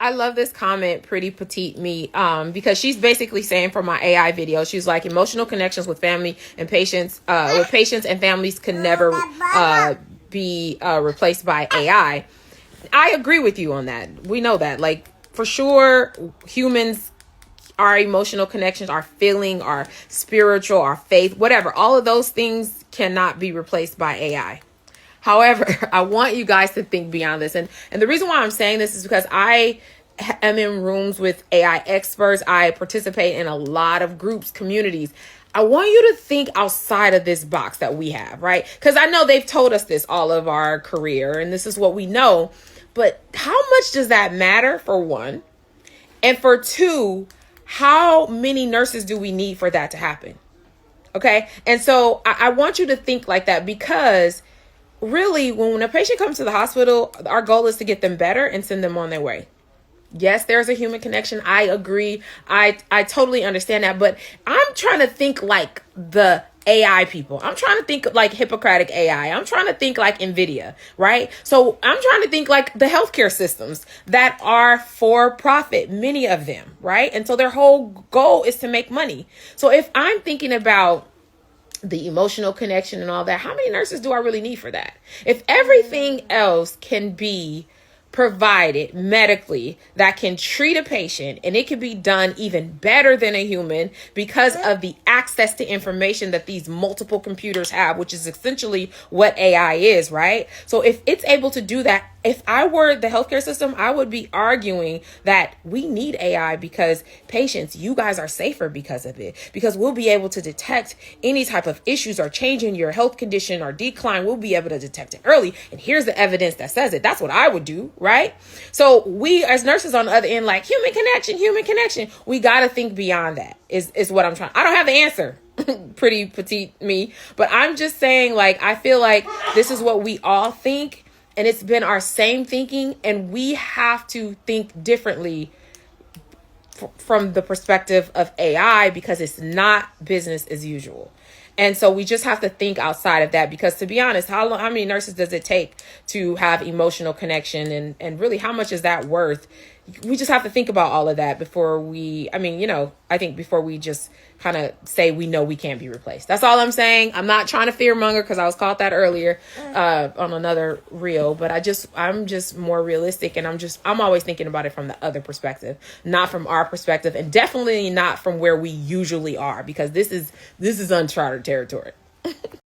I love this comment, Pretty Petite Me, because she's basically saying for my AI video, she's like, emotional connections with family and patients, with patients and families can never be replaced by AI. I agree with you on that. We know that, like, for sure, humans, our emotional connections, our feeling, our spiritual, our faith, whatever, all of those things cannot be replaced by AI. However, I want you guys to think beyond this. And the reason why I'm saying this is because I am in rooms with AI experts. I participate in a lot of groups, communities. I want you to think outside of this box that we have, right? Because I know they've told us this all of our career, and this is what we know. But how much does that matter, for one? And for two, how many nurses do we need for that to happen? Okay. And so I want you to think like that, because really, when a patient comes to the hospital, our goal is to get them better and send them on their way. Yes, there's a human connection. I agree. I totally understand that. But I'm trying to think like the AI people. I'm trying to think like Hippocratic AI. I'm trying to think like NVIDIA, right? So I'm trying to think like the healthcare systems that are for profit, many of them, right? And so their whole goal is to make money. So if I'm thinking about the emotional connection and all that, how many nurses do I really need for that? If everything else can be provided medically that can treat a patient, and it can be done even better than a human because of the access to information that these multiple computers have, which is essentially what AI is, right? So if it's able to do that, if I were the healthcare system, I would be arguing that we need AI because patients, you guys are safer because of it, because we'll be able to detect any type of issues or change in your health condition or decline. We'll be able to detect it early. And here's the evidence that says it. That's what I would do, right? So we as nurses on the other end, like human connection, we got to think beyond that is what I'm trying. I don't have the answer. Pretty petite me, but I'm just saying, like, I feel like this is what we all think. And it's been our same thinking, and we have to think differently from the perspective of AI, because it's not business as usual. And so we just have to think outside of that, because to be honest, how many nurses does it take to have emotional connection, and really how much is that worth? We just have to think about all of that before we, I think before we just kind of say we know we can't be replaced. That's all I'm saying. I'm not trying to fearmonger, because I was called that earlier on another reel, but I'm just more realistic, and I'm always thinking about it from the other perspective, not from our perspective, and definitely not from where we usually are, because this is uncharted territory.